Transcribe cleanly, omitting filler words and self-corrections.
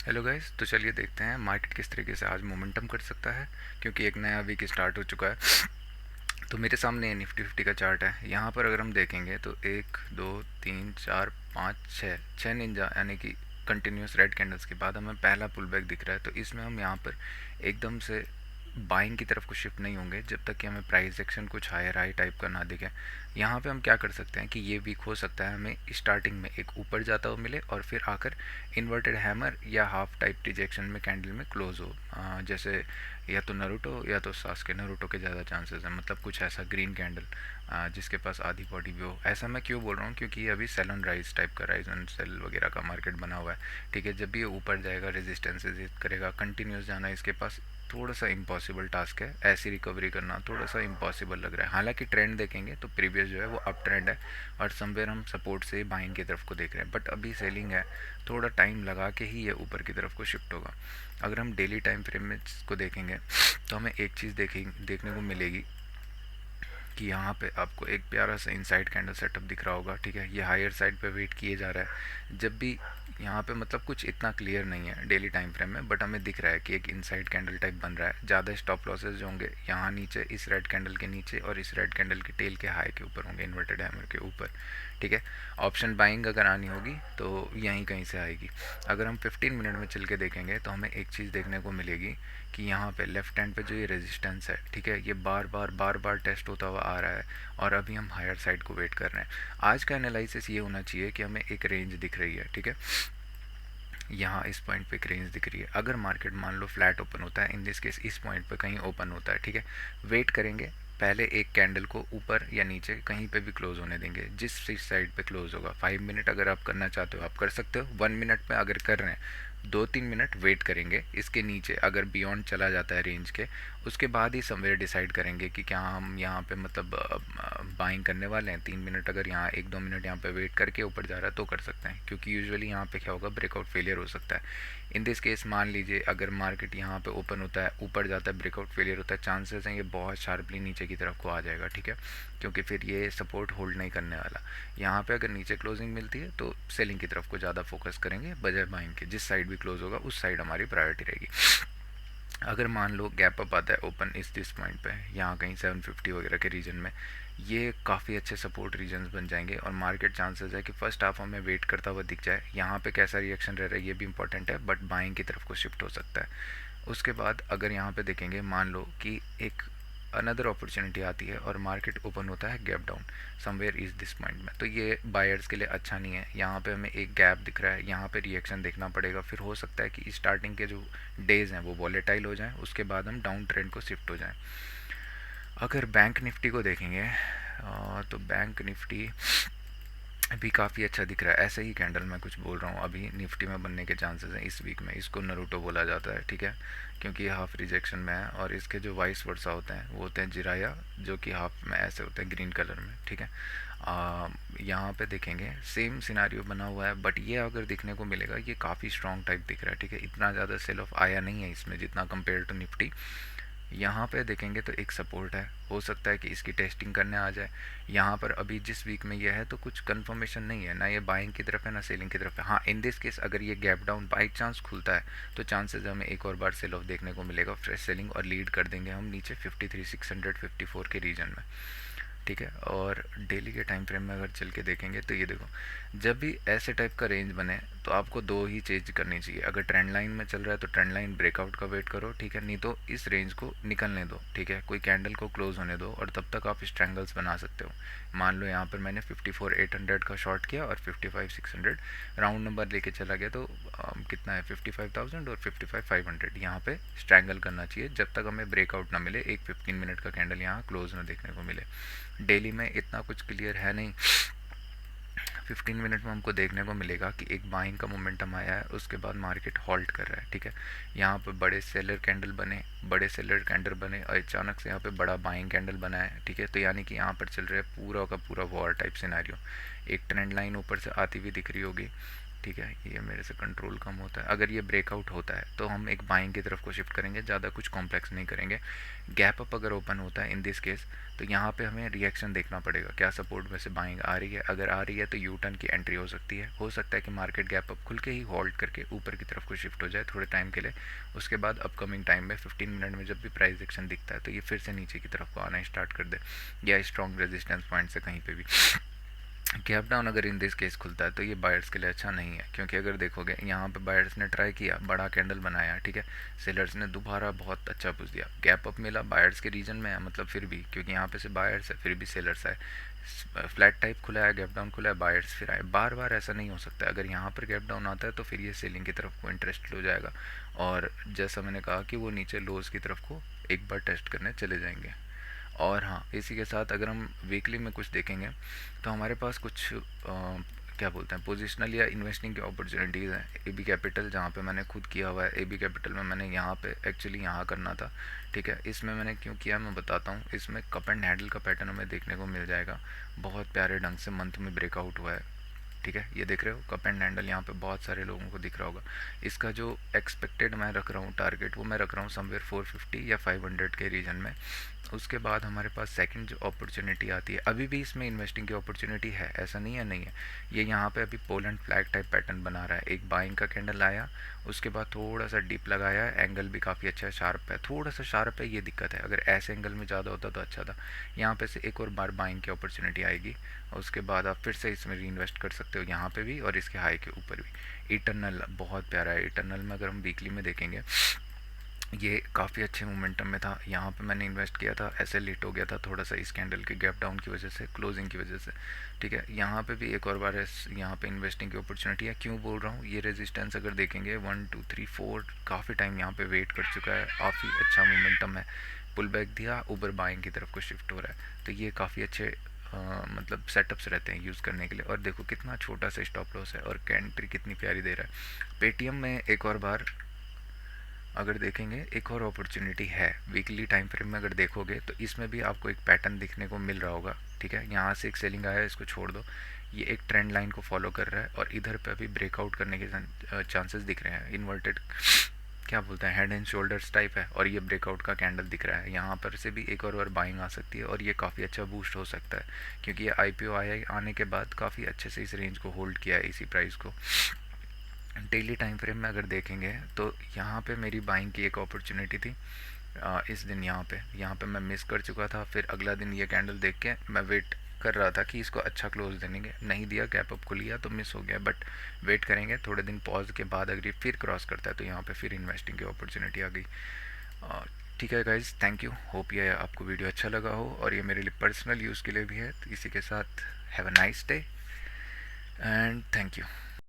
Hello guys, तो चलिए देखते हैं मार्केट किस तरीके से आज मोमेंटम कर सकता है, क्योंकि एक नया वीक स्टार्ट हो चुका है। तो मेरे सामने निफ्टी फिफ्टी का चार्ट है। यहाँ पर अगर हम देखेंगे तो 1 2 3 4 5 6 निंजा यानी कि कंटिन्यूस रेड कैंडल्स के बाद हमें पहला पुल बैक दिख रहा है। तो इसमें हम यहाँ पर एकदम से बाइंग की तरफ को शिफ्ट नहीं होंगे जब तक कि हमें प्राइस एक्शन कुछ हायर हाई टाइप का ना दिखे। यहाँ पे हम क्या कर सकते हैं कि ये वीक हो सकता है हमें स्टार्टिंग में एक ऊपर जाता हुआ मिले और फिर आकर इन्वर्टेड हैमर या हाफ टाइप रिजेक्शन में कैंडल में क्लोज हो। जैसे या तो नरूटो या तो सास्के। नरूटो के ज़्यादा चांसेस हैं, मतलब कुछ ऐसा ग्रीन कैंडल जिसके पास आधी बॉडी भी हो। ऐसा मैं क्यों बोल रहा हूँ, क्योंकि ये अभी सेल ऑन राइज टाइप का, राइज एंड सेल वगैरह का मार्केट बना हुआ है। ठीक है, जब भी ये ऊपर जाएगा रेजिस्टेंस करेगा, कंटिन्यूस जाना इसके पास थोड़ा सा इम्पॉसिबल टास्क है। ऐसी रिकवरी करना थोड़ा सा इम्पॉसिबल लग रहा है। हालांकि ट्रेंड देखेंगे तो प्रीवियस जो है वो अप ट्रेंड है और समवेयर हम सपोर्ट से बाइंग की तरफ को देख रहे हैं, बट अभी सेलिंग है। थोड़ा टाइम लगा के ही ये ऊपर की तरफ को शिफ्ट होगा। अगर हम डेली टाइम फ्रेम में इसको देखेंगे तो हमें एक चीज़ देखने को मिलेगी कि यहाँ पे आपको एक प्यारा सा इनसाइड कैंडल सेटअप दिख रहा होगा। ठीक है, ये हायर साइड पे वेट किए जा रहा है। जब भी यहाँ पे मतलब कुछ इतना क्लियर नहीं है डेली टाइम फ्रेम में, बट हमें दिख रहा है कि एक इनसाइड कैंडल टाइप बन रहा है। ज़्यादा स्टॉप लॉसेस जो होंगे यहाँ नीचे इस रेड कैंडल के नीचे और इस रेड कैंडल के टेल के हाई के ऊपर होंगे, इन्वर्टेड हैमर के ऊपर। ठीक है, ऑप्शन बाइंग अगर आनी होगी तो यहीं कहीं से आएगी। अगर हम 15 मिनट में चल के देखेंगे तो हमें एक चीज़ देखने को मिलेगी कि यहाँ पे लेफ्ट हैंड पे जो ये रेजिस्टेंस है, ठीक है, ये बार बार टेस्ट होता हुआ आ रहा है और अभी हम हायर साइड को वेट कर रहे हैं। आज का एनालिसिस ये होना चाहिए कि हमें एक रेंज दिख रही है। ठीक है, यहाँ इस पॉइंट पे एक रेंज दिख रही है। अगर मार्केट मान लो फ्लैट ओपन होता है, इन दिस केस इस पॉइंट पे कहीं ओपन होता है, ठीक है, वेट करेंगे। पहले एक कैंडल को ऊपर या नीचे कहीं पे भी क्लोज होने देंगे, जिस साइड पे क्लोज होगा। 5 मिनट अगर आप करना चाहते हो आप कर सकते हो। 1 मिनट में अगर कर रहे हैं 2 3 मिनट वेट करेंगे इसके नीचे। अगर बियॉन्ड चला जाता है रेंज के, उसके बाद ही समवेयर डिसाइड करेंगे कि क्या हम यहाँ पे मतलब बाइंग करने वाले हैं। 3 मिनट अगर यहाँ 1 2 मिनट यहाँ पे वेट करके ऊपर जा रहा है तो कर सकते हैं, क्योंकि यूजुअली यहाँ पे क्या होगा, ब्रेकआउट फेलियर हो सकता है। इन दिस केस मान लीजिए अगर मार्केट यहाँ पे ओपन होता है, ऊपर जाता है, ब्रेकआउट फेलियर होता है, चांसेस हैं ये बहुत शार्पली नीचे की तरफ को आ जाएगा। ठीक है, क्योंकि फिर ये सपोर्ट होल्ड नहीं करने वाला। यहाँ पे अगर नीचे क्लोजिंग मिलती है तो सेलिंग की तरफ को ज़्यादा फोकस करेंगे बजाय बाइंग के। जिस साइड भी क्लोज होगा उस साइड हमारी प्रायोरिटी रहेगी। अगर मान लो गैप अप आता है ओपन इस दिस पॉइंट पे, यहाँ कहीं 750 वगैरह के रीजन में, ये काफ़ी अच्छे सपोर्ट रीजन्स बन जाएंगे और मार्केट चांसेस है कि फर्स्ट हाफ हमें वेट करता हुआ दिख जाए। यहाँ पे कैसा रिएक्शन रह रहा है ये भी इंपॉर्टेंट है, बट बाइंग की तरफ को शिफ्ट हो सकता है। उसके बाद अगर यहाँ पे देखेंगे, मान लो कि एक अनदर अपॉर्चुनिटी आती है और मार्केट ओपन होता है gap down somewhere is this point में, तो ये बायर्स के लिए अच्छा नहीं है। यहाँ पे हमें एक गैप दिख रहा है, यहाँ पे रिएक्शन देखना पड़ेगा। फिर हो सकता है कि स्टार्टिंग के जो डेज हैं वो वॉलेटाइल हो जाएं, उसके बाद हम डाउन ट्रेंड को शिफ्ट हो जाएं। अगर बैंक निफ्टी को देखेंगे तो बैंक निफ्टी अभी काफ़ी अच्छा दिख रहा है। ऐसे ही कैंडल मैं कुछ बोल रहा हूँ अभी निफ्टी में बनने के चांसेस हैं इस वीक में। इसको नरूटो बोला जाता है, ठीक है, क्योंकि ये हाफ रिजेक्शन में है और इसके जो वाइस वर्सा होते हैं वो होते हैं जिराया, जो कि हाफ में ऐसे होते हैं ग्रीन कलर में। ठीक है, यहाँ पे देखेंगे सेम सिनारियो बना हुआ है, बट ये अगर देखने को मिलेगा ये काफ़ी स्ट्रॉन्ग टाइप दिख रहा है। ठीक है, इतना ज़्यादा सेल ऑफ आया नहीं है इसमें जितना कंपेयर टू निफ्टी। यहाँ पे देखेंगे तो एक सपोर्ट है, हो सकता है कि इसकी टेस्टिंग करने आ जाए। यहाँ पर अभी जिस वीक में ये है तो कुछ कंफर्मेशन नहीं है, ना ये बाइंग की तरफ है ना सेलिंग की तरफ है। हाँ, इन दिस केस अगर ये गैप डाउन बाई चांस खुलता है तो चांसेस हमें एक और बार सेल ऑफ देखने को मिलेगा, फ्रेश सेलिंग, और लीड कर देंगे हम नीचे 53,654 के रीजन में। ठीक है, और डेली के टाइम फ्रेम में अगर चल के देखेंगे तो ये देखो, जब भी ऐसे टाइप का रेंज बने तो आपको दो ही चीज़ करनी चाहिए। अगर ट्रेंड लाइन में चल रहा है तो ट्रेंड लाइन ब्रेकआउट का वेट करो, ठीक है, नहीं तो इस रेंज को निकलने दो। ठीक है, कोई कैंडल को क्लोज होने दो और तब तक आप स्ट्रैंगल्स बना सकते हो। मान लो यहाँ पर मैंने 54,800 का शॉर्ट किया और 55,600 राउंड नंबर लेके चला गया, तो कितना है 55,000 और 55,500 यहाँ पे स्ट्रैंगल करना चाहिए जब तक हमें ब्रेकआउट ना मिले, एक 15 मिनट का कैंडल यहाँ क्लोज ना देखने को मिले। डेली में इतना कुछ क्लियर है नहीं। 15 मिनट में हमको देखने को मिलेगा कि एक बाइंग का मोमेंटम आया है, उसके बाद मार्केट हॉल्ट कर रहा है। ठीक है, यहाँ पर बड़े सेलर कैंडल बने, बड़े सेलर कैंडल बने और अचानक से यहाँ पे बड़ा बाइंग कैंडल बना है। ठीक है, तो यानी कि यहाँ पर चल रहा है पूरा का पूरा वॉर टाइप सिनेरियो। एक ट्रेंड लाइन ऊपर से आती हुई दिख रही होगी, ठीक है, ये मेरे से कंट्रोल कम होता है। अगर ये ब्रेकआउट होता है तो हम एक बाइंग की तरफ को शिफ्ट करेंगे, ज़्यादा कुछ कॉम्प्लेक्स नहीं करेंगे। गैप अप अगर ओपन होता है इन दिस केस, तो यहाँ पे हमें रिएक्शन देखना पड़ेगा, क्या सपोर्ट में से बाइंग आ रही है। अगर आ रही है तो यू टर्न की एंट्री हो सकती है। हो सकता है कि मार्केट गैप अप खुल के ही होल्ड करके ऊपर की तरफ को शिफ्ट हो जाए थोड़े टाइम के लिए। उसके बाद अपकमिंग टाइम में 15 मिनट में जब भी प्राइस एक्शन दिखता है तो ये फिर से नीचे की तरफ को आना स्टार्ट कर दे, या स्ट्रॉन्ग रेजिस्टेंस पॉइंट से कहीं पे भी गैप डाउन अगर इन दिस केस खुलता है तो ये बायर्स के लिए अच्छा नहीं है। क्योंकि अगर देखोगे यहाँ पे बायर्स ने ट्राई किया, बड़ा कैंडल बनाया, ठीक है, सेलर्स ने दोबारा बहुत अच्छा पुश दिया, गैप अप मिला, बायर्स के रीजन में है, मतलब फिर भी क्योंकि यहाँ पे से बायर्स है फिर भी सेलर्स आए, फ्लैट टाइप खुला है, गैप डाउन खुला है, बायर्स फिर आए। बार बार ऐसा नहीं हो सकता। अगर यहाँ पर गैप डाउन आता है तो फिर ये सेलिंग की तरफ को इंटरेस्ट हो जाएगा, और जैसा मैंने कहा कि वो नीचे लोज की तरफ को एक बार टेस्ट करने चले जाएंगे। और हाँ, इसी के साथ अगर हम वीकली में कुछ देखेंगे तो हमारे पास कुछ क्या बोलते हैं, पोजिशनल या इन्वेस्टिंग की अपॉर्चुनिटीज़ हैं। ए बी कैपिटल, जहाँ पे मैंने खुद किया हुआ है, ए बी कैपिटल में मैंने यहाँ पे एक्चुअली यहाँ करना था, ठीक है। इसमें मैंने क्यों किया मैं बताता हूँ। इसमें कप एंड हैंडल का पैटर्न हमें देखने को मिल जाएगा, बहुत प्यारे ढंग से मंथ में ब्रेकआउट हुआ है, ठीक है। ये देख रहे हो कप एंड हैंडल, यहाँ पे बहुत सारे लोगों को दिख रहा होगा। इसका जो एक्सपेक्टेड मैं रख रहा हूँ टारगेट, वो मैं रख रहा हूँ समवेयर 450 या 500 के रीजन में। उसके बाद हमारे पास सेकंड जो अपॉर्चुनिटी आती है, अभी भी इसमें इन्वेस्टिंग की अपॉर्चुनिटी है, ऐसा नहीं है नहीं है। ये यहाँ पे अभी पोलैंड फ्लैग टाइप पैटर्न बना रहा है, एक बाइंग का कैंडल आया, उसके बाद थोड़ा सा डिप लगाया है, एंगल भी काफ़ी अच्छा है, शार्प है, थोड़ा सा शार्प है, ये दिक्कत है। अगर ऐसे एंगल में ज़्यादा होता तो अच्छा था। यहाँ पे से एक और बार बाइंग की अपॉर्चुनिटी आएगी, उसके बाद आप फिर से इसमें री इन्वेस्ट कर सकते हो, यहाँ पे भी और इसके हाई के ऊपर भी। इटरनल बहुत प्यारा है। इटरनल में अगर हम वीकली में देखेंगे, ये काफ़ी अच्छे मोमेंटम में था। यहाँ पे मैंने इन्वेस्ट किया था, ऐसे लेट हो गया था थोड़ा सा इस कैंडल के गैप डाउन की वजह से, क्लोजिंग की वजह से, ठीक है। यहाँ पे भी एक और बार यहाँ पे इन्वेस्टिंग की अपॉर्चुनिटी है। क्यों बोल रहा हूँ, ये रेजिस्टेंस अगर देखेंगे 1 2 3 4 काफ़ी टाइम यहाँ पे वेट कर चुका है, काफ़ी अच्छा मोमेंटम है, पुल बैक दिया, ऊपर बाइंग की तरफ को शिफ्ट हो रहा है। तो ये काफ़ी अच्छे मतलब सेटअप्स रहते हैं यूज़ करने के लिए। और देखो कितना छोटा सा स्टॉप लॉस है और कैंट्री कितनी प्यारी दे रहा है। पेटीएम में एक और बार अगर देखेंगे एक और अपॉर्चुनिटी है, वीकली टाइम फ्रेम में अगर देखोगे तो इसमें भी आपको एक पैटर्न दिखने को मिल रहा होगा, ठीक है। यहाँ से एक सेलिंग आया है, इसको छोड़ दो, ये एक ट्रेंड लाइन को फॉलो कर रहा है और इधर पे अभी ब्रेकआउट करने के चांसेस दिख रहे हैं। इन्वर्टेड क्या बोलते हैं, हेड एंड शोल्डर्स टाइप है, और ये ब्रेकआउट का कैंडल दिख रहा है। यहाँ पर से भी एक और बार बाइंग आ सकती है और ये काफ़ी अच्छा बूस्ट हो सकता है, क्योंकि ये आईपीओ आया आने के बाद काफ़ी अच्छे से इस रेंज को होल्ड किया है, इसी प्राइस को। डेली टाइम फ्रेम में अगर देखेंगे तो यहाँ पे मेरी बाइंग की एक अपॉर्चुनिटी थी। इस दिन यहाँ पे मैं मिस कर चुका था। फिर अगला दिन ये कैंडल देख के मैं वेट कर रहा था कि इसको अच्छा क्लोज देंगे, नहीं दिया, गैप अप को लिया तो मिस हो गया। बट वेट करेंगे थोड़े दिन पॉज के बाद, अगर ये फिर क्रॉस करता है तो यहाँ पे फिर इन्वेस्टिंग की अपॉर्चुनिटी आ गई। ठीक है गाइज, थैंक यू, होप ये आपको वीडियो अच्छा लगा हो और ये मेरे लिए पर्सनल यूज़ के लिए भी है। तो इसी के साथ have a nice day and thank you.